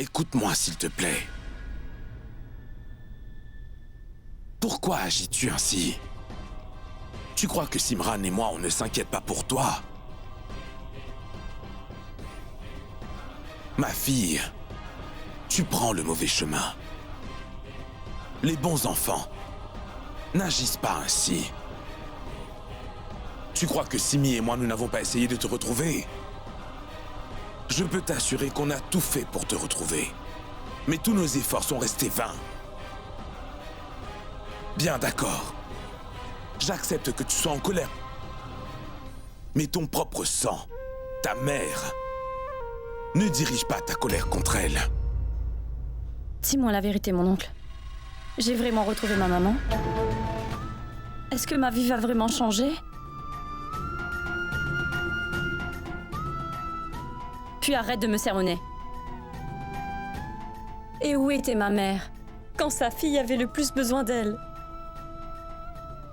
Écoute-moi, s'il te plaît. Pourquoi agis-tu ainsi? Tu crois que Simran et moi, on ne s'inquiète pas pour toi? Ma fille, tu prends le mauvais chemin. Les bons enfants n'agissent pas ainsi. Tu crois que Simi et moi, nous n'avons pas essayé de te retrouver? Je peux t'assurer qu'on a tout fait pour te retrouver. Mais tous nos efforts sont restés vains. Bien d'accord. J'accepte que tu sois en colère. Mais ton propre sang, ta mère, ne dirige pas ta colère contre elle. Dis-moi la vérité, mon oncle. J'ai vraiment retrouvé ma maman? Est-ce que ma vie va vraiment changer? Puis arrête de me sermonner. Et où était ma mère quand sa fille avait le plus besoin d'elle?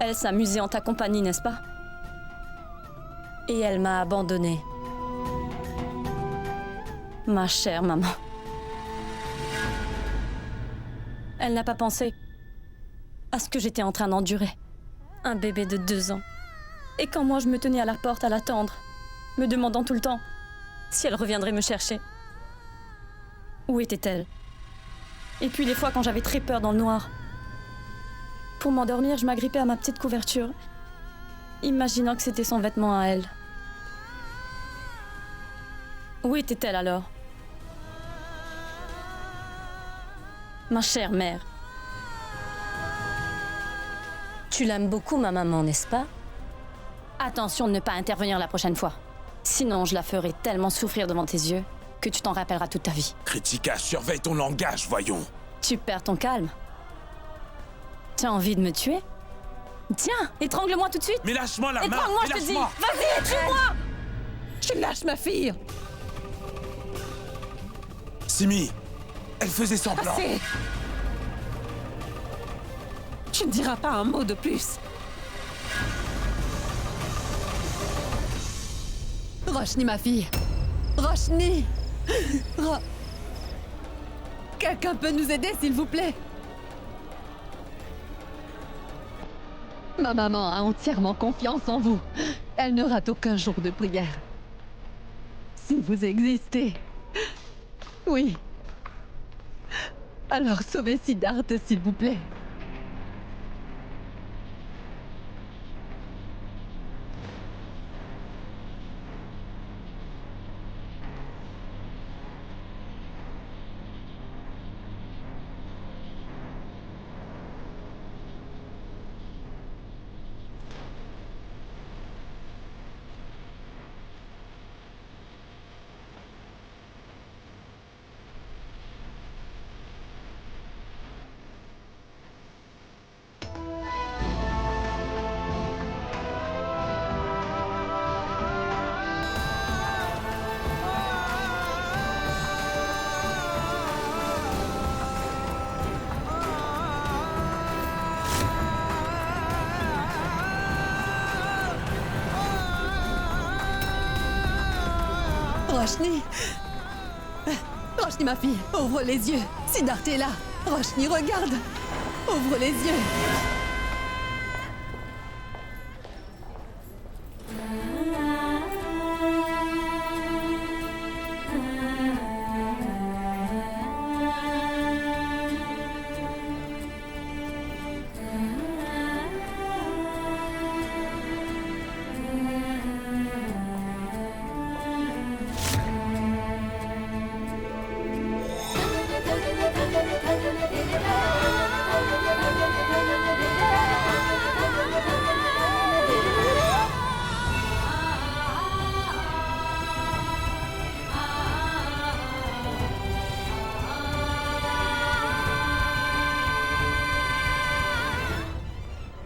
Elle s'amusait en ta compagnie, n'est-ce pas? Et elle m'a abandonnée. Ma chère maman. Elle n'a pas pensé à ce que j'étais en train d'endurer. Un bébé de 2 ans. Et quand moi je me tenais à la porte à l'attendre, me demandant tout le temps si elle reviendrait me chercher. Où était-elle? Et puis les fois quand j'avais très peur dans le noir. Pour m'endormir, je m'agrippais à ma petite couverture, imaginant que c'était son vêtement à elle. Où était-elle alors? Ma chère mère. Tu l'aimes beaucoup, ma maman, n'est-ce pas? Attention de ne pas intervenir la prochaine fois. Sinon, je la ferai tellement souffrir devant tes yeux que tu t'en rappelleras toute ta vie. Kritika, surveille ton langage, voyons. Tu perds ton calme. Tu as envie de me tuer? Tiens, étrangle-moi tout de suite. Mais lâche-moi la main. Étrangle-moi, je te dis. Vas-y, tue-moi. Tu lâches ma fille. Simi, elle faisait semblant. Assez. Tu ne diras pas un mot de plus. Roshni, ma fille. Roshni. Quelqu'un peut nous aider, s'il vous plaît? Ma maman a entièrement confiance en vous. Elle ne rate aucun jour de prière. Si vous existez... Oui. Alors sauvez Siddharth, s'il vous plaît. Roshni. Roshni, ma fille, ouvre les yeux. Siddharth est là. Roshni, regarde. Ouvre les yeux.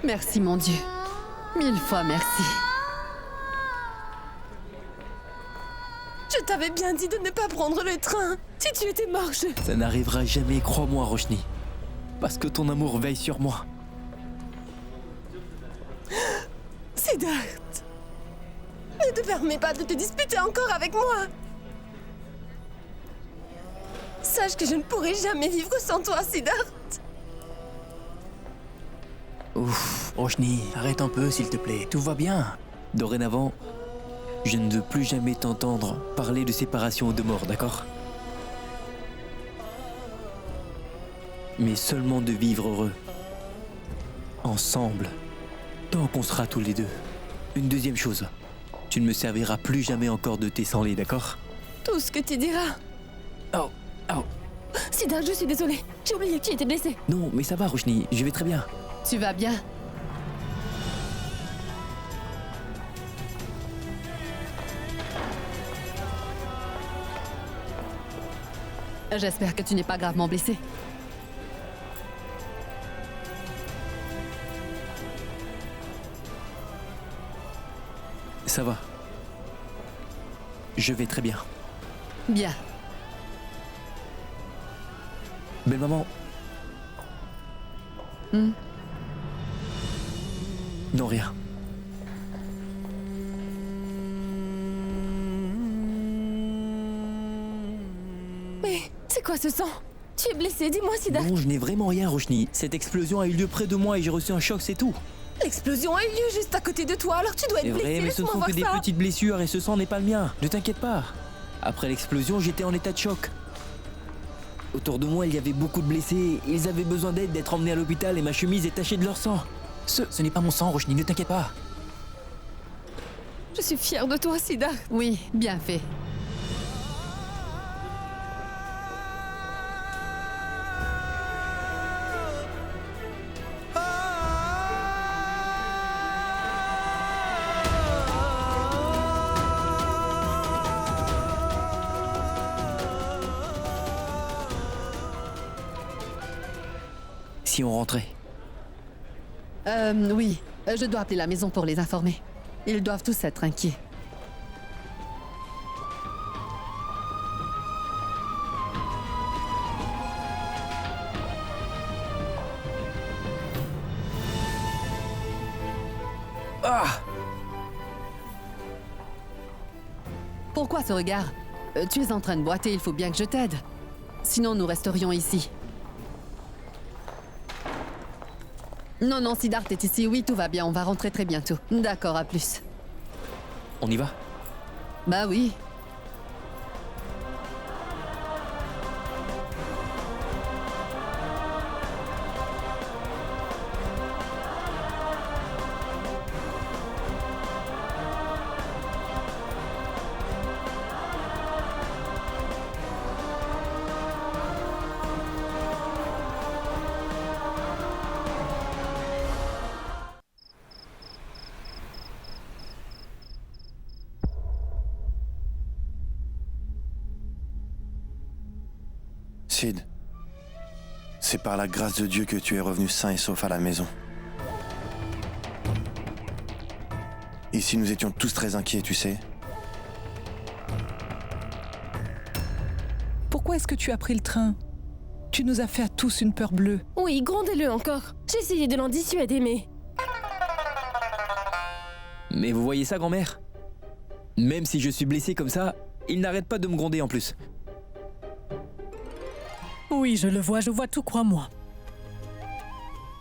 Merci, mon Dieu. 1000 fois merci. Je t'avais bien dit de ne pas prendre le train. Si tu étais mort, Ça n'arrivera jamais, crois-moi, Roshni. Parce que ton amour veille sur moi. Siddharth, ne te permets pas de te disputer encore avec moi. Sache que je ne pourrai jamais vivre sans toi, Siddharth. Ouf, Roshni, arrête un peu s'il te plaît, tout va bien. Dorénavant, je ne veux plus jamais t'entendre parler de séparation ou de mort, d'accord? Mais seulement de vivre heureux. Ensemble. Tant qu'on sera tous les deux. Une deuxième chose, tu ne me serviras plus jamais encore de thé sans lait, d'accord? Tout ce que tu diras. Oh, oh. Siddharth, je suis désolée. J'ai oublié que tu étais blessé. Non, mais ça va, Roshni, je vais très bien. Tu vas bien? J'espère que tu n'es pas gravement blessé. Ça va. Je vais très bien. Bien. Belle maman. Non, rien. Mais c'est quoi ce sang? Tu es blessé, dis-moi, Siddharth. Non, je n'ai vraiment rien, Roshni. Cette explosion a eu lieu près de moi et j'ai reçu un choc, c'est tout. L'explosion a eu lieu juste à côté de toi, alors tu dois C'est être blessé. vrai, mais ce ne Laisse-moi sont voir que des ça. petites blessures et ce sang n'est pas le mien. Ne t'inquiète pas. Après l'explosion, j'étais en état de choc. Autour de moi, il y avait beaucoup de blessés. Ils avaient besoin d'aide, d'être emmenés à l'hôpital et ma chemise est tachée de leur sang. Ce n'est pas mon sang, Roshni, ne t'inquiète pas. Je suis fière de toi, Siddharth. Oui, bien fait. Si on rentrait. Oui. Je dois appeler la maison pour les informer. Ils doivent tous être inquiets. Ah! Pourquoi ce regard? Tu es en train de boiter, il faut bien que je t'aide. Sinon, nous resterions ici. Non, non, Siddharth est ici. Oui, tout va bien, on va rentrer très bientôt. D'accord, à plus. On y va? Bah oui. Sid, c'est par la grâce de Dieu que tu es revenu sain et sauf à la maison. Ici, nous étions tous très inquiets, tu sais. Pourquoi est-ce que tu as pris le train? Tu nous as fait à tous une peur bleue. Oui, grondez-le encore. J'ai essayé de l'en dissuader, mais... Mais vous voyez ça, grand-mère? Même si je suis blessé comme ça, il n'arrête pas de me gronder en plus. Oui, je vois tout, crois-moi.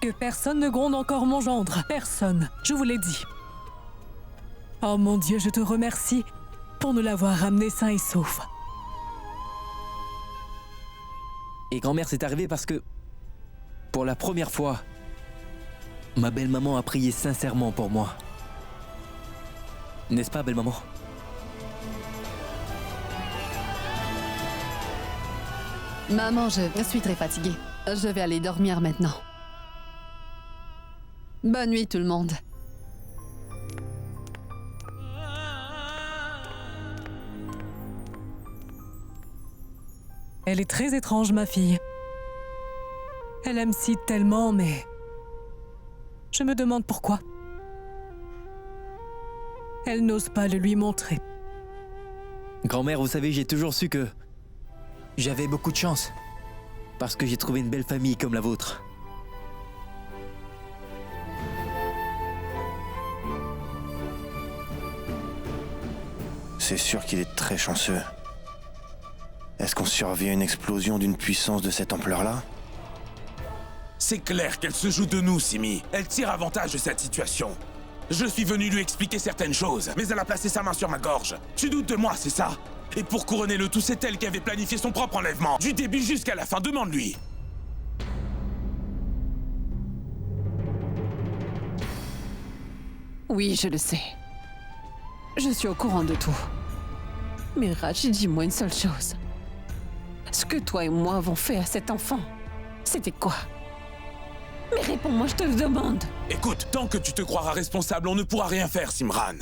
Que personne ne gronde encore mon gendre. Personne, je vous l'ai dit. Oh mon Dieu, je te remercie pour nous l'avoir ramené sain et sauf. Et grand-mère, c'est arrivé parce que, pour la première fois, ma belle-maman a prié sincèrement pour moi. N'est-ce pas, belle-maman? Maman, je suis très fatiguée. Je vais aller dormir maintenant. Bonne nuit tout le monde. Elle est très étrange, ma fille. Elle aime Sid tellement, mais... Je me demande pourquoi. Elle n'ose pas le lui montrer. Grand-mère, vous savez, j'ai toujours su que j'avais beaucoup de chance. Parce que j'ai trouvé une belle famille comme la vôtre. C'est sûr qu'il est très chanceux. Est-ce qu'on survit à une explosion d'une puissance de cette ampleur-là? C'est clair qu'elle se joue de nous, Simi. Elle tire avantage de cette situation. Je suis venu lui expliquer certaines choses, mais elle a placé sa main sur ma gorge. Tu doutes de moi, c'est ça? Et pour couronner le tout, c'est elle qui avait planifié son propre enlèvement. Du début jusqu'à la fin, demande-lui. Oui, je le sais. Je suis au courant de tout. Mais Raj, dis-moi une seule chose. Ce que toi et moi avons fait à cet enfant, c'était quoi? Mais réponds-moi, je te le demande. Écoute, tant que tu te croiras responsable, on ne pourra rien faire, Simran.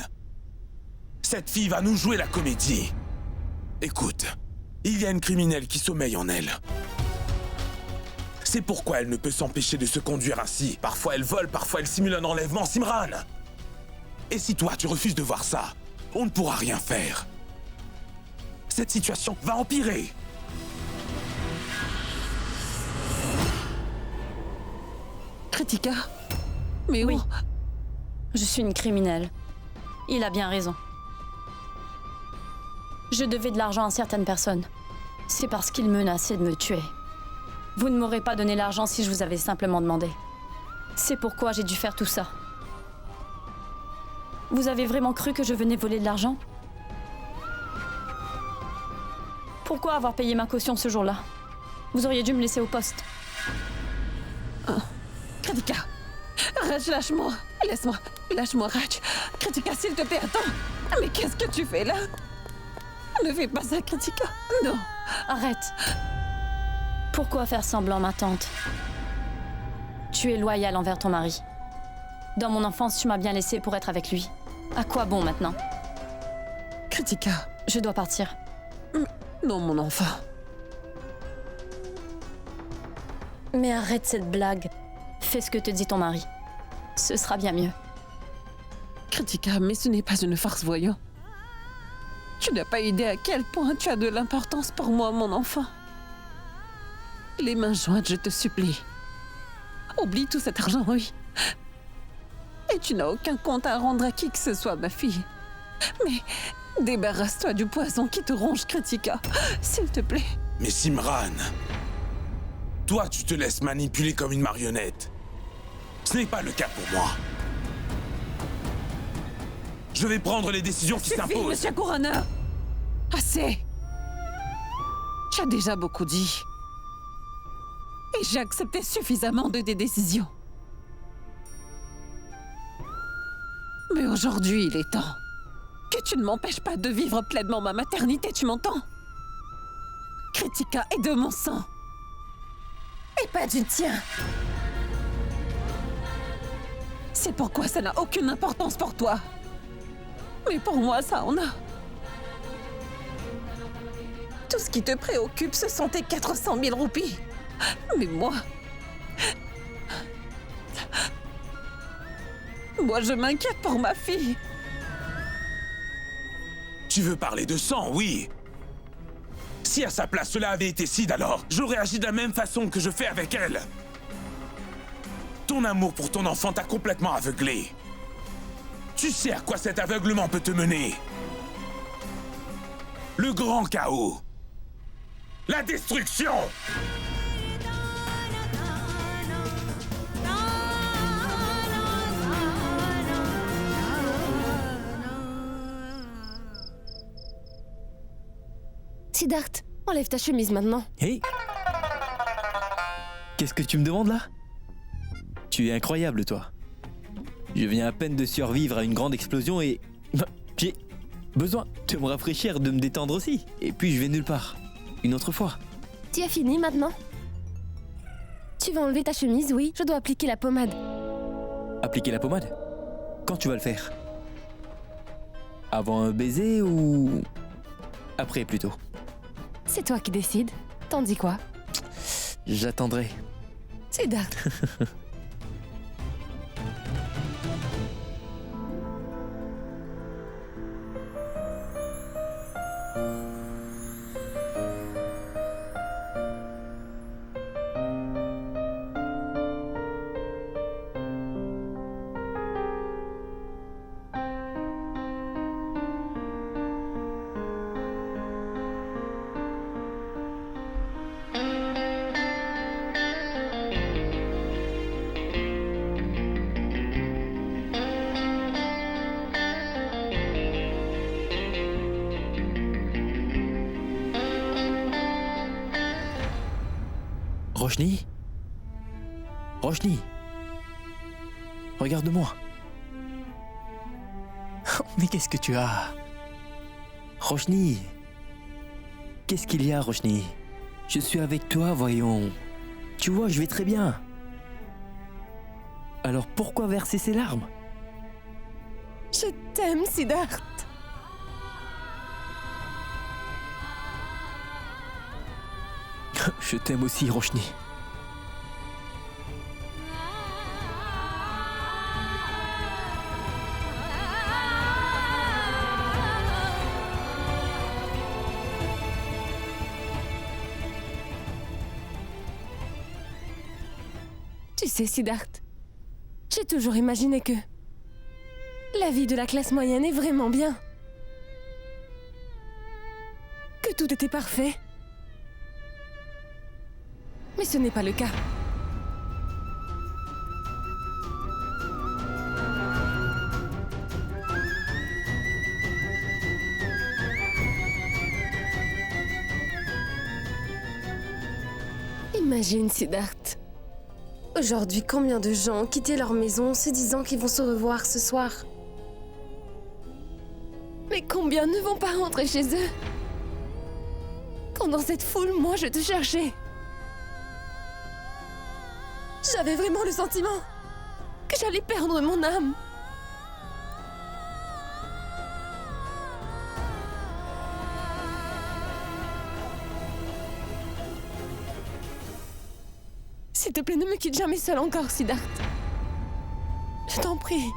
Cette fille va nous jouer la comédie. Écoute, il y a une criminelle qui sommeille en elle. C'est pourquoi elle ne peut s'empêcher de se conduire ainsi. Parfois elle vole, parfois elle simule un enlèvement, Simran. Et si toi, tu refuses de voir ça, on ne pourra rien faire. Cette situation va empirer. Kritika? Mais Oui. où? Je suis une criminelle. Il a bien raison. Je devais de l'argent à certaines personnes. C'est parce qu'ils menaçaient de me tuer. Vous ne m'aurez pas donné l'argent si je vous avais simplement demandé. C'est pourquoi j'ai dû faire tout ça. Vous avez vraiment cru que je venais voler de l'argent? Pourquoi avoir payé ma caution ce jour-là? Vous auriez dû me laisser au poste. Kritika! Raj, lâche-moi! Laisse-moi! Lâche-moi, Raj! Kritika, s'il te plaît, attends! Mais qu'est-ce que tu fais là? Ne fais pas ça, Kritika! Non! Arrête! Pourquoi faire semblant, ma tante? Tu es loyale envers ton mari. Dans mon enfance, tu m'as bien laissé pour être avec lui. À quoi bon maintenant? Kritika! Je dois partir. Non, mon enfant. Mais arrête cette blague. Fais ce que te dit ton mari. Ce sera bien mieux. Kritika, mais ce n'est pas une farce, voyons. Tu n'as pas idée à quel point tu as de l'importance pour moi, mon enfant. Les mains jointes, je te supplie. Oublie tout cet argent, oui. Et tu n'as aucun compte à rendre à qui que ce soit, ma fille. Mais débarrasse-toi du poison qui te ronge, Kritika. S'il te plaît. Mais Simran, toi, tu te laisses manipuler comme une marionnette. Ce n'est pas le cas pour moi. Je vais prendre les décisions qui Suffit, s'imposent. monsieur Kurana. Assez. Tu as déjà beaucoup dit. Et j'ai accepté suffisamment de tes décisions. Mais aujourd'hui, il est temps que tu ne m'empêches pas de vivre pleinement ma maternité, tu m'entends? Kritika est de mon sang. Et pas du tien. C'est pourquoi ça n'a aucune importance pour toi. Mais pour moi, ça en a. Tout ce qui te préoccupe, ce sont tes 400 000 roupies. Mais moi... Moi, je m'inquiète pour ma fille. Tu veux parler de sang, oui. Si à sa place cela avait été Sid, alors j'aurais agi de la même façon que je fais avec elle. Ton amour pour ton enfant t'a complètement aveuglé. Tu sais à quoi cet aveuglement peut te mener. Le grand chaos. La destruction. Siddharth, enlève ta chemise maintenant. Hey! Qu'est-ce que tu me demandes là? Tu es incroyable, toi. Je viens à peine de survivre à une grande explosion et... j'ai besoin de me rafraîchir, de me détendre aussi. Et puis je vais nulle part. Une autre fois. Tu as fini maintenant? Tu vas enlever ta chemise, oui. Je dois appliquer la pommade. Appliquer la pommade? Quand tu vas le faire? Avant un baiser ou... après plutôt? C'est toi qui décides. T'en dis quoi? J'attendrai. Siddharth. Roshni? Roshni? Regarde-moi. Mais qu'est-ce que tu as? Roshni? Qu'est-ce qu'il y a, Roshni? Je suis avec toi, voyons. Tu vois, je vais très bien. Alors pourquoi verser ces larmes? Je t'aime, Siddharth. Je t'aime aussi, Roshni. Tu sais, Siddharth, j'ai toujours imaginé que la vie de la classe moyenne est vraiment bien. Que tout était parfait. Mais ce n'est pas le cas. Imagine, Siddharth. Aujourd'hui, combien de gens ont quitté leur maison en se disant qu'ils vont se revoir ce soir? Mais combien ne vont pas rentrer chez eux? Quand dans cette foule, moi, je te cherchais. J'avais vraiment le sentiment que j'allais perdre mon âme. S'il te plaît, ne me quitte jamais seule encore, Siddharth. Je t'en prie.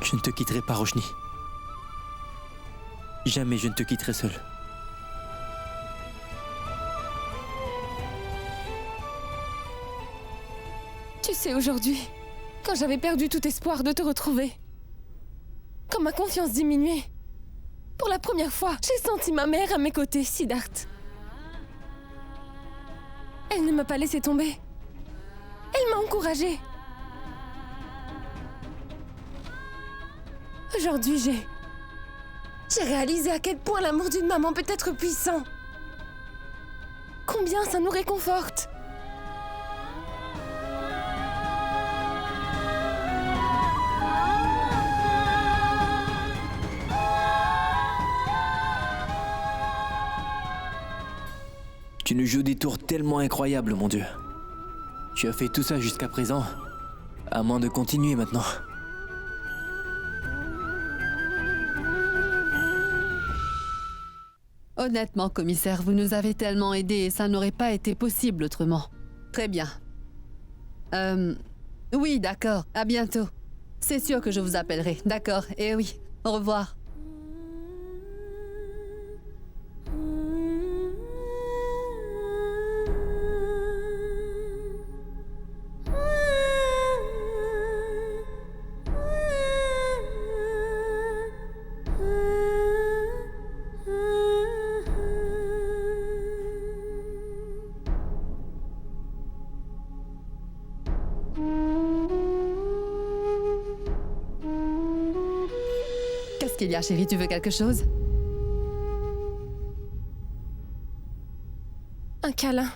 Je ne te quitterai pas, Roshni. Jamais je ne te quitterai seul. Tu sais, aujourd'hui, quand j'avais perdu tout espoir de te retrouver, quand ma confiance diminuait, pour la première fois, j'ai senti ma mère à mes côtés, Siddharth. Elle ne m'a pas laissé tomber. Elle m'a encouragée. Aujourd'hui, j'ai réalisé à quel point l'amour d'une maman peut être puissant. Combien ça nous réconforte. Tu nous joues des tours tellement incroyables, mon Dieu. Tu as fait tout ça jusqu'à présent. À moins de continuer maintenant. Honnêtement, commissaire, vous nous avez tellement aidés et ça n'aurait pas été possible autrement. Très bien. Oui, d'accord. À bientôt. C'est sûr que je vous appellerai. D'accord. Et oui. Au revoir. Qu'est-ce qu'il y a, chérie? Tu veux quelque chose? Un câlin.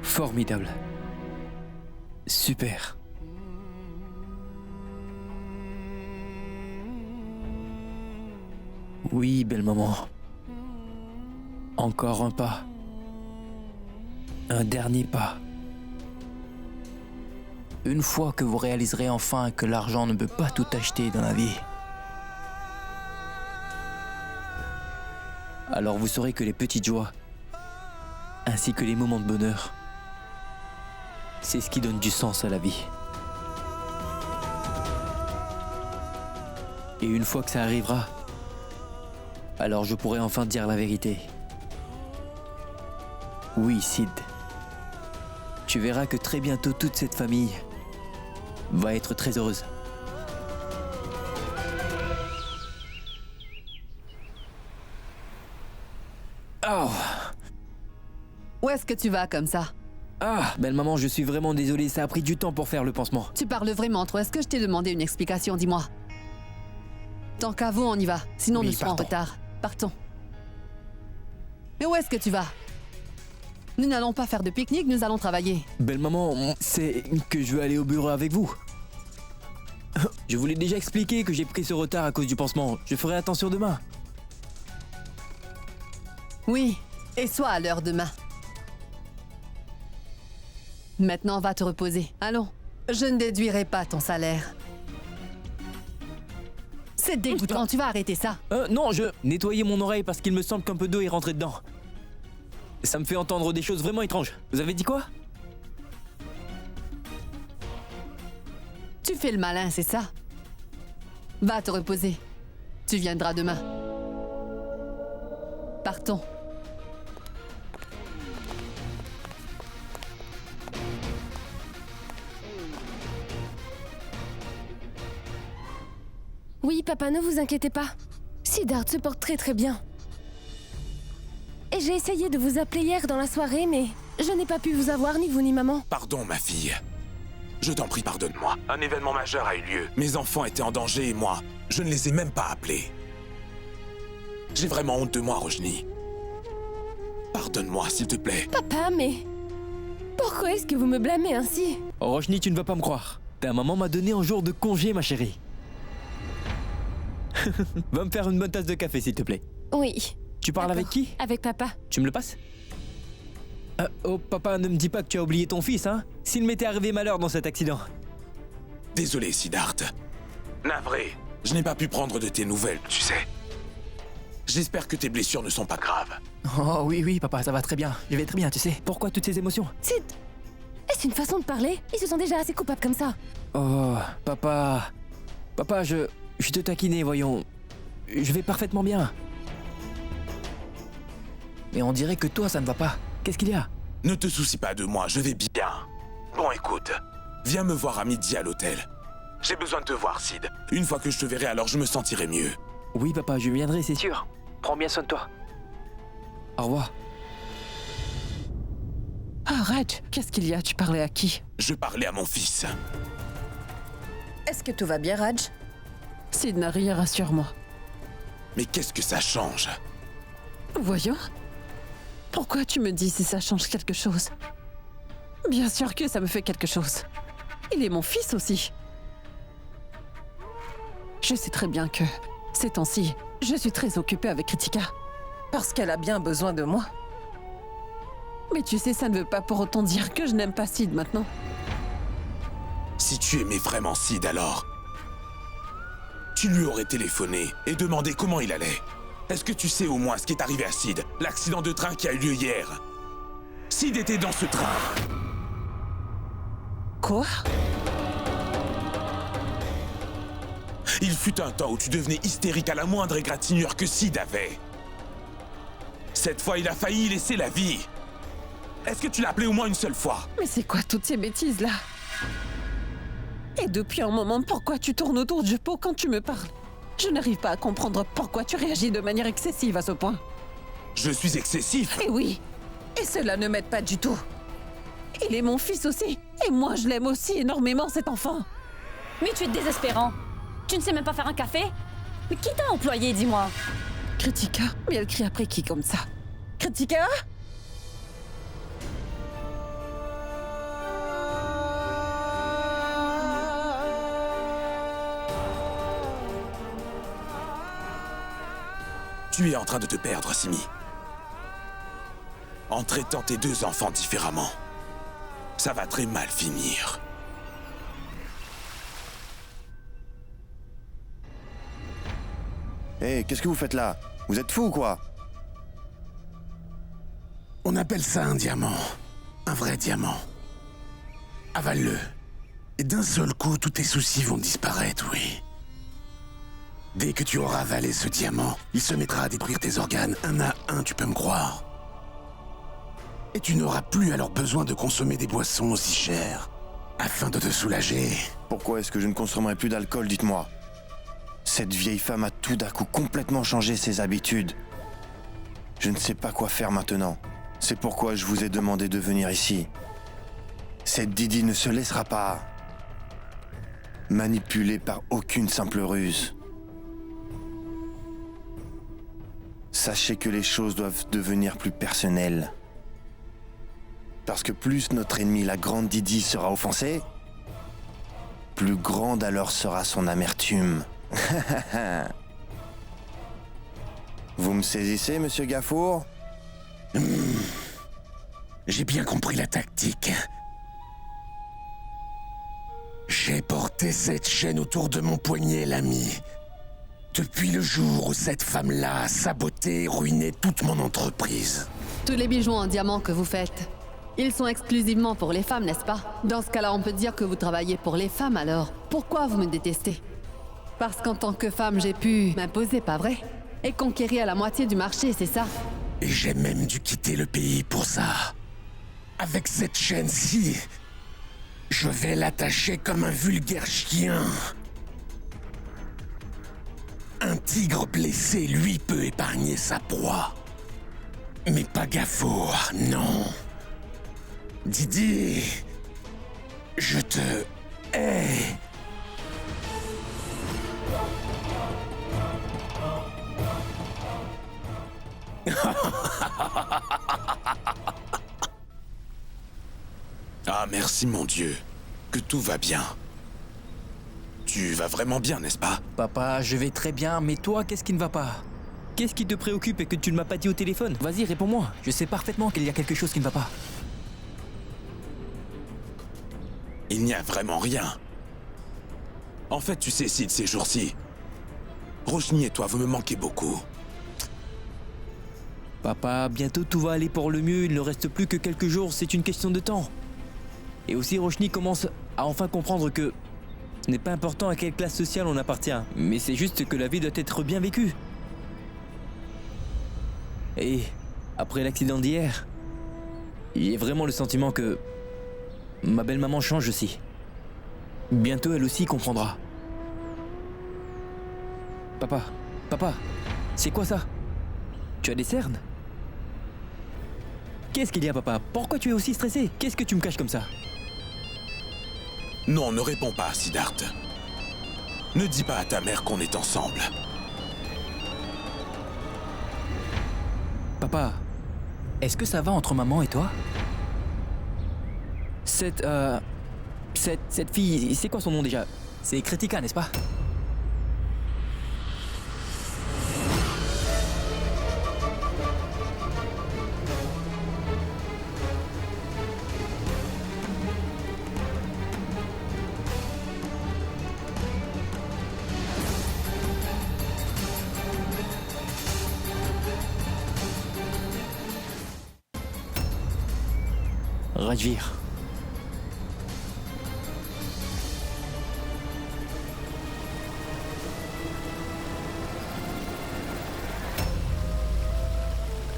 Formidable. Super. Oui, belle maman. Encore un pas. Un dernier pas. Une fois que vous réaliserez enfin que l'argent ne peut pas tout acheter dans la vie, alors vous saurez que les petites joies, ainsi que les moments de bonheur, c'est ce qui donne du sens à la vie. Et une fois que ça arrivera, alors je pourrai enfin dire la vérité. Oui, Sid. Tu verras que très bientôt toute cette famille va être très heureuse. Oh. Où est-ce que tu vas comme ça? Ah, belle maman, je suis vraiment désolé, ça a pris du temps pour faire le pansement. Tu parles vraiment trop. Est-ce que je t'ai demandé une explication? Dis-moi. Tant qu'à vous, on y va. Sinon, Oui, nous serons en partons. retard. Partons. Mais où est-ce que tu vas? Nous n'allons pas faire de pique-nique, nous allons travailler. Belle maman, c'est que je veux aller au bureau avec vous. Je vous l'ai déjà expliqué que j'ai pris ce retard à cause du pansement. Je ferai attention demain. Oui, et sois à l'heure demain. Maintenant, va te reposer. Allons. Je ne déduirai pas ton salaire. C'est dégoûtant, tu vas arrêter ça. Non, je nettoyais mon oreille parce qu'il me semble qu'un peu d'eau est rentré dedans. Ça me fait entendre des choses vraiment étranges. Vous avez dit quoi? Tu fais le malin, c'est ça? Va te reposer. Tu viendras demain. Partons. Oui, papa, ne vous inquiétez pas. Siddharth se porte très très bien. Et j'ai essayé de vous appeler hier dans la soirée, mais je n'ai pas pu vous avoir, ni vous ni maman. Pardon, ma fille. Je t'en prie, pardonne-moi. Un événement majeur a eu lieu. Mes enfants étaient en danger et moi, je ne les ai même pas appelés. J'ai vraiment honte de moi, Rojni. Pardonne-moi, s'il te plaît. Papa, mais... Pourquoi est-ce que vous me blâmez ainsi? Oh, Roshni, tu ne vas pas me croire. Ta maman m'a donné un jour de congé, ma chérie. Va me faire une bonne tasse de café, s'il te plaît. Oui. Tu parles avec qui? Avec papa. Tu me le passes? Oh, papa, ne me dis pas que tu as oublié ton fils, hein? S'il m'était arrivé malheur dans cet accident. Désolé, Siddharth. Navré, je n'ai pas pu prendre de tes nouvelles, tu sais. J'espère que tes blessures ne sont pas graves. Oh oui, papa, ça va très bien. Je vais très bien, tu sais. Pourquoi toutes ces émotions? Sid, est-ce une façon de parler? Ils se sont déjà assez coupables comme ça. Oh, papa... Papa, je te taquinais, voyons. Je vais parfaitement bien. Mais on dirait que toi, ça ne va pas. Qu'est-ce qu'il y a? Ne te soucie pas de moi, je vais bien. Bon, écoute, viens me voir à midi à l'hôtel. J'ai besoin de te voir, Sid. Une fois que je te verrai, alors je me sentirai mieux. Oui, papa, je viendrai, c'est sûr. Prends bien soin de toi. Au revoir. Ah, Raj, qu'est-ce qu'il y a? Tu parlais à qui? Je parlais à mon fils. Est-ce que tout va bien, Raj? Sid n'a rien, rassure-moi. Mais qu'est-ce que ça change? Voyons. Pourquoi tu me dis si ça change quelque chose? Bien sûr que ça me fait quelque chose. Il est mon fils aussi. Je sais très bien que, ces temps-ci, je suis très occupée avec Kritika. Parce qu'elle a bien besoin de moi. Mais tu sais, ça ne veut pas pour autant dire que je n'aime pas Sid maintenant. Si tu aimais vraiment Sid, alors... Tu lui aurais téléphoné et demandé comment il allait. Est-ce que tu sais au moins ce qui est arrivé à Sid? L'accident de train qui a eu lieu hier. Sid était dans ce train. Quoi? Il fut un temps où tu devenais hystérique à la moindre égratignure que Sid avait. Cette fois, il a failli y laisser la vie. Est-ce que tu l'as appelé au moins une seule fois? Mais c'est quoi toutes ces bêtises-là? Et depuis un moment, pourquoi tu tournes autour du pot quand tu me parles? Je n'arrive pas à comprendre pourquoi tu réagis de manière excessive à ce point. Je suis excessif. Et oui, et cela ne m'aide pas du tout. Il est mon fils aussi, et moi je l'aime aussi énormément cet enfant. Mais tu es désespérant. Tu ne sais même pas faire un café? Mais qui t'a employé, dis-moi? Kritika, mais elle crie après qui comme ça? Kritika? Tu es en train de te perdre, Simi. en traitant tes 2 enfants différemment. Ça va très mal finir. Hé, qu'est-ce que vous faites là? Vous êtes fou ou quoi? On appelle ça un diamant. Un vrai diamant. Avale-le. Et d'un seul coup, tous tes soucis vont disparaître, oui. Dès que tu auras avalé ce diamant, il se mettra à détruire tes organes un à un, tu peux me croire. Et tu n'auras plus alors besoin de consommer des boissons aussi chères, afin de te soulager. Pourquoi est-ce que je ne consommerai plus d'alcool, dites-moi? Cette vieille femme a tout d'un coup complètement changé ses habitudes. Je ne sais pas quoi faire maintenant. C'est pourquoi je vous ai demandé de venir ici. Cette Didi ne se laissera pas manipuler par aucune simple ruse. Sachez que les choses doivent devenir plus personnelles. Parce que plus notre ennemi, la grande Didi, sera offensée, plus grande alors sera son amertume. Vous me saisissez, monsieur Gafour? J'ai bien compris la tactique. J'ai porté cette chaîne autour de mon poignet, l'ami. Depuis le jour où cette femme-là a saboté et ruiné toute mon entreprise. Tous les bijoux en diamant que vous faites, ils sont exclusivement pour les femmes, n'est-ce pas? Dans ce cas-là, on peut dire que vous travaillez pour les femmes alors. Pourquoi vous me détestez? Parce qu'en tant que femme, j'ai pu m'imposer, pas vrai? Et conquérir la moitié du marché, c'est ça? Et j'ai même dû quitter le pays pour ça. Avec cette chaîne-ci, je vais l'attacher comme un vulgaire chien. Un tigre blessé, lui, peut épargner sa proie. Mais pas Gafour, non. Didi, je te hais. Ah, merci mon Dieu, que tout va bien. Tu vas vraiment bien, n'est-ce pas? Papa, je vais très bien, mais toi, qu'est-ce qui ne va pas? Qu'est-ce qui te préoccupe et que tu ne m'as pas dit au téléphone? Vas-y, réponds-moi. Je sais parfaitement qu'il y a quelque chose qui ne va pas. Il n'y a vraiment rien. En fait, tu sais, Sid, ces jours-ci, Roshni et toi, vous me manquez beaucoup. Papa, bientôt tout va aller pour le mieux, il ne reste plus que quelques jours, c'est une question de temps. Et aussi, Roshni commence à enfin comprendre que ce n'est pas important à quelle classe sociale on appartient, mais c'est juste que la vie doit être bien vécue. Et après l'accident d'hier, j'ai vraiment le sentiment que ma belle-maman change aussi. Bientôt, elle aussi comprendra. Papa, c'est quoi ça? Tu as des cernes? Qu'est-ce qu'il y a, papa? Pourquoi tu es aussi stressé? Qu'est-ce que tu me caches comme ça? Non, ne réponds pas, Siddharth. Ne dis pas à ta mère qu'on est ensemble. Papa, est-ce que ça va entre maman et toi? Cette fille, c'est quoi son nom déjà? C'est Kritika, n'est-ce pas? Rajvir.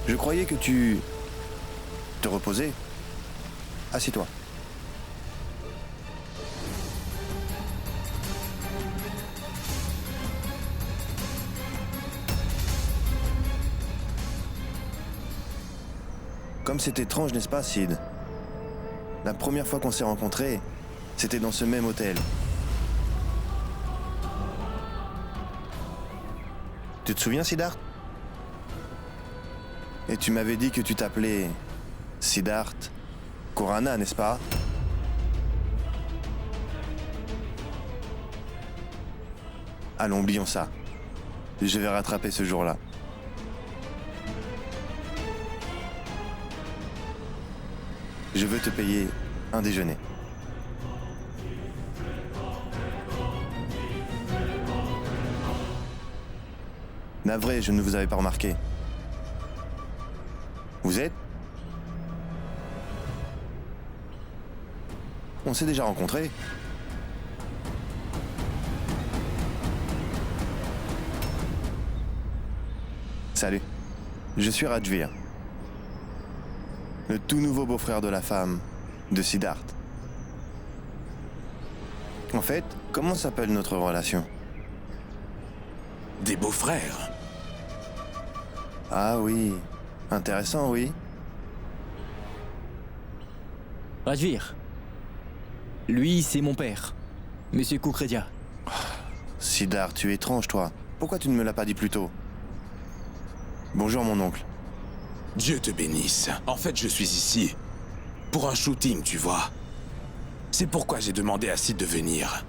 Je croyais que tu te reposais. Assieds-toi. Comme c'est étrange, n'est-ce pas, Sid? La première fois qu'on s'est rencontrés, c'était dans ce même hôtel. Tu te souviens, Siddharth? Et tu m'avais dit que tu t'appelais Siddharth Khorana, n'est-ce pas? Allons, oublions ça. Je vais rattraper ce jour-là. Je veux te payer un déjeuner. Navré, je ne vous avais pas remarqué. Vous êtes? On s'est déjà rencontrés. Salut, je suis Rajvir, le tout nouveau beau-frère de la femme de Siddharth. En fait, comment s'appelle notre relation? Des beaux-frères. Ah oui, intéressant, oui. Rajvir. Lui, c'est mon père, Monsieur Kukredia. Siddharth, tu es étrange, toi. Pourquoi tu ne me l'as pas dit plus tôt? Bonjour, mon oncle. Dieu te bénisse. En fait, je suis ici pour un shooting, tu vois. C'est pourquoi j'ai demandé à Sid de venir.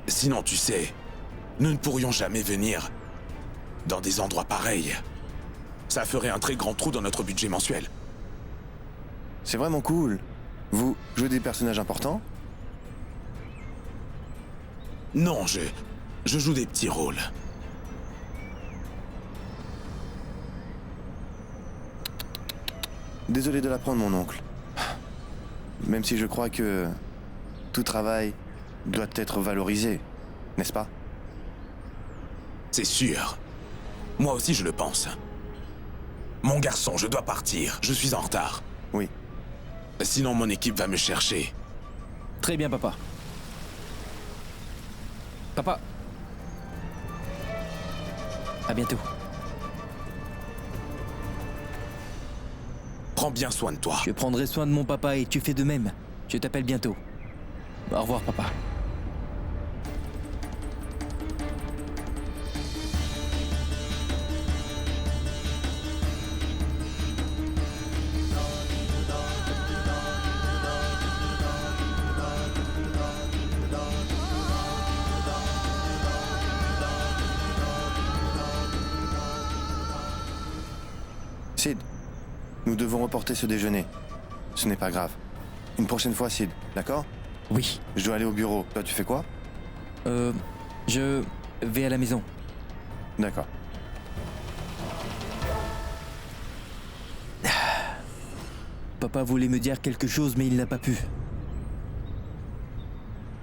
Sinon, tu sais, nous ne pourrions jamais venir dans des endroits pareils. Ça ferait un très grand trou dans notre budget mensuel. C'est vraiment cool. Vous jouez des personnages importants? Non, je joue des petits rôles. Désolé de l'apprendre, mon oncle. Même si je crois que tout travail doit être valorisé, n'est-ce pas? C'est sûr. Moi aussi, je le pense. Mon garçon, je dois partir. Je suis en retard. Oui. Sinon, mon équipe va me chercher. Très bien, papa. Papa. À bientôt. Prends bien soin de toi. Je prendrai soin de mon papa et tu fais de même. Je t'appelle bientôt. Au revoir, papa. Sid, nous devons reporter ce déjeuner. Ce n'est pas grave. Une prochaine fois, Sid, d'accord? Oui. Je dois aller au bureau. Toi, tu fais quoi? Je vais à la maison. D'accord. Papa voulait me dire quelque chose, mais il n'a pas pu.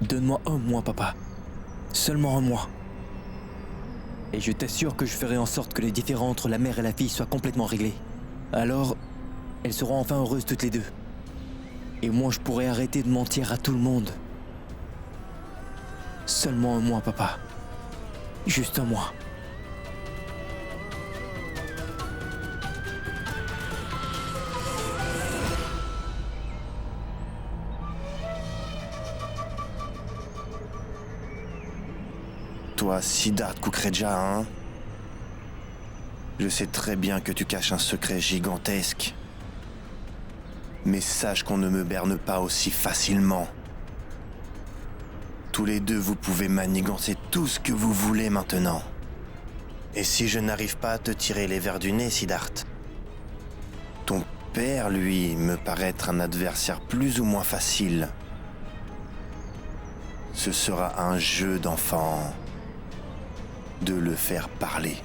Donne-moi un mois, papa. Seulement un mois. Et je t'assure que je ferai en sorte que les différends entre la mère et la fille soient complètement réglés. Alors, elles seront enfin heureuses toutes les deux. Et moi, je pourrai arrêter de mentir à tout le monde. Seulement un mois, papa. Juste un mois. Toi, Siddharth Kukreja, hein? Je sais très bien que tu caches un secret gigantesque. Mais sache qu'on ne me berne pas aussi facilement. Tous les deux, vous pouvez manigancer tout ce que vous voulez maintenant. Et si je n'arrive pas à te tirer les vers du nez, Siddharth, ton père, lui, me paraît être un adversaire plus ou moins facile. Ce sera un jeu d'enfant de le faire parler.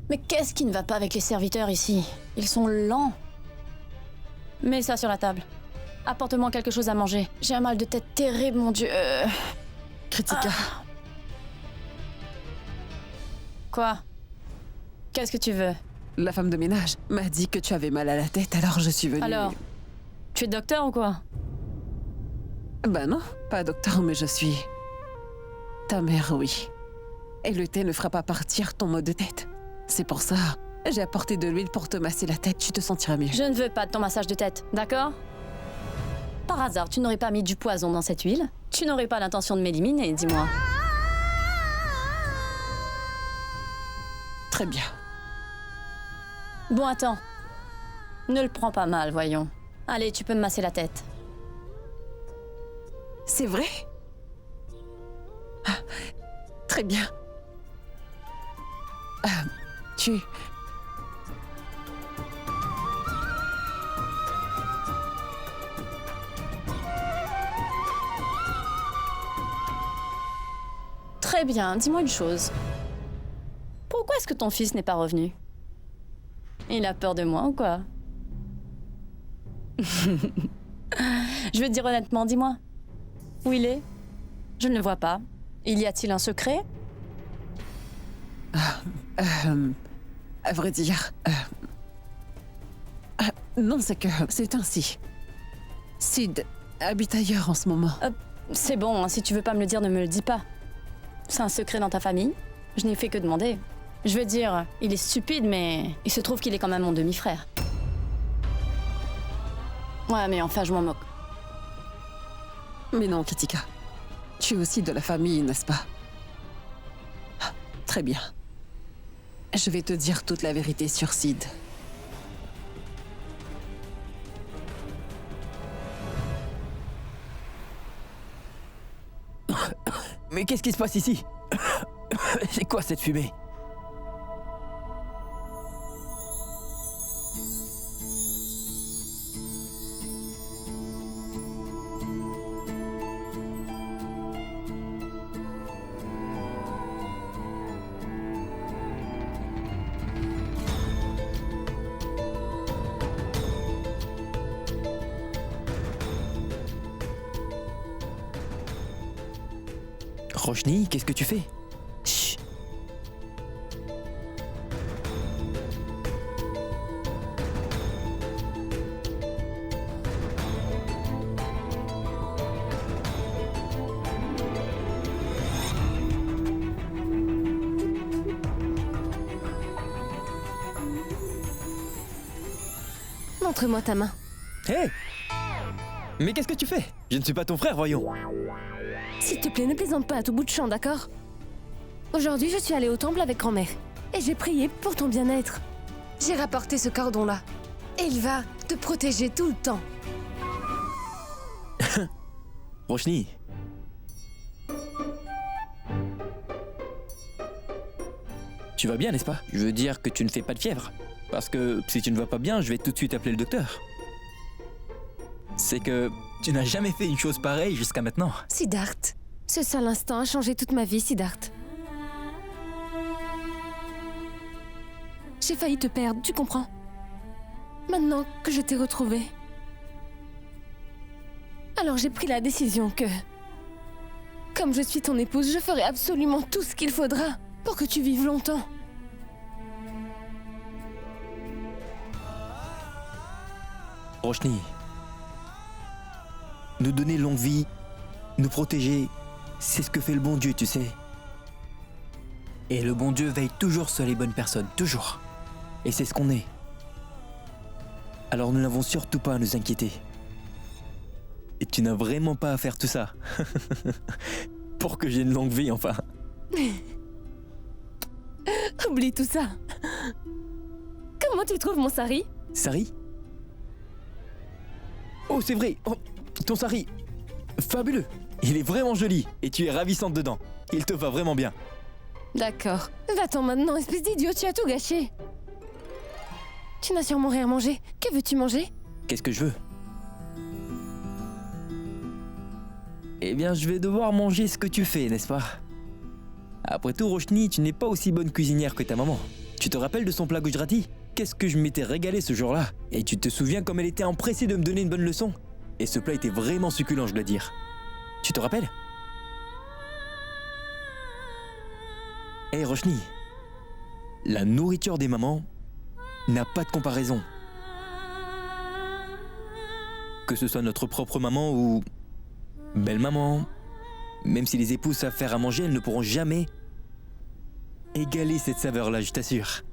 Mais qu'est-ce qui ne va pas avec les serviteurs ici? Ils sont lents. Mets ça sur la table. Apporte-moi quelque chose à manger. J'ai un mal de tête terrible, mon Dieu. Kritika, Quoi? Qu'est-ce que tu veux? La femme de ménage m'a dit que tu avais mal à la tête, alors je suis venue. Alors, tu es docteur ou quoi? Ben non, pas docteur, mais je suis... ta mère, oui. Et le thé ne fera pas partir ton maux de tête. C'est pour ça, j'ai apporté de l'huile pour te masser la tête, tu te sentiras mieux. Je ne veux pas de ton massage de tête, d'accord? Par hasard, tu n'aurais pas mis du poison dans cette huile? Tu n'aurais pas l'intention de m'éliminer, dis-moi. Très bien. Bon, attends. Ne le prends pas mal, voyons. Allez, tu peux me masser la tête. C'est vrai? Ah, très bien. caché. Très bien, dis-moi une chose. Pourquoi est-ce que ton fils n'est pas revenu? Il a peur de moi ou quoi? Je veux te dire honnêtement, dis-moi. Où il est? Je ne le vois pas. Il y a-t-il un secret? À vrai dire... non, c'est que c'est ainsi. Sid habite ailleurs en ce moment. C'est bon, hein, si tu veux pas me le dire, ne me le dis pas. C'est un secret dans ta famille. Je n'ai fait que demander. Je veux dire, il est stupide, mais il se trouve qu'il est quand même mon demi-frère. Ouais, mais enfin, je m'en moque. Mais non, Kritika. Tu es aussi de la famille, n'est-ce pas? Ah, très bien. Je vais te dire toute la vérité sur Sid. Mais qu'est-ce qui se passe ici? C'est quoi cette fumée? Roshni, qu'est-ce que tu fais? Chut. Montre-moi ta main. Hé! Mais qu'est-ce que tu fais? Je ne suis pas ton frère, voyons. S'il te plaît, ne plaisante pas à tout bout de champ, d'accord? Aujourd'hui, je suis allée au temple avec grand-mère. Et j'ai prié pour ton bien-être. J'ai rapporté ce cordon-là. Et il va te protéger tout le temps. Roshni. Tu vas bien, n'est-ce pas? Je veux dire que tu ne fais pas de fièvre. Parce que si tu ne vas pas bien, je vais tout de suite appeler le docteur. C'est que tu n'as jamais fait une chose pareille jusqu'à maintenant. Siddharth, ce seul instant a changé toute ma vie, Siddharth. J'ai failli te perdre, tu comprends? Maintenant que je t'ai retrouvé. Alors j'ai pris la décision que... Comme je suis ton épouse, je ferai absolument tout ce qu'il faudra pour que tu vives longtemps. Roshni, nous donner longue vie, nous protéger, c'est ce que fait le bon Dieu, tu sais. Et le bon Dieu veille toujours sur les bonnes personnes, toujours. Et c'est ce qu'on est. Alors nous n'avons surtout pas à nous inquiéter. Et tu n'as vraiment pas à faire tout ça. Pour que j'ai une longue vie, enfin. Oublie tout ça. Comment tu trouves mon sari? Sari? Oh, c'est vrai. Oh, ton sari. Fabuleux. Il est vraiment joli. Et tu es ravissante dedans. Il te va vraiment bien. D'accord. Va-t'en maintenant, espèce d'idiot, tu as tout gâché. Tu n'as sûrement rien mangé. Que veux-tu manger? Qu'est-ce que je veux? Eh bien, je vais devoir manger ce que tu fais, n'est-ce pas? Après tout, Roshni, tu n'es pas aussi bonne cuisinière que ta maman. Tu te rappelles de son plat Gujarati? Qu'est-ce que je m'étais régalé ce jour-là? Et tu te souviens comme elle était empressée de me donner une bonne leçon? Et ce plat était vraiment succulent, je dois dire. Tu te rappelles? Hé, Roshni, la nourriture des mamans n'a pas de comparaison. Que ce soit notre propre maman ou belle-maman, même si les épouses savent faire à manger, elles ne pourront jamais égaler cette saveur-là, je t'assure.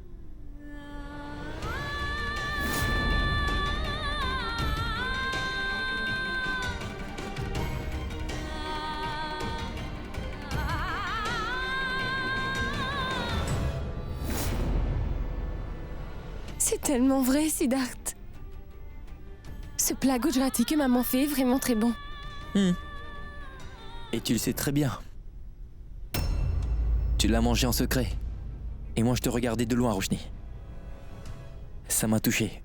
C'est tellement vrai, Siddharth. Ce plat Gujarati que maman fait est vraiment très bon. Et tu le sais très bien. Tu l'as mangé en secret. Et moi, je te regardais de loin, Roshni. Ça m'a touché.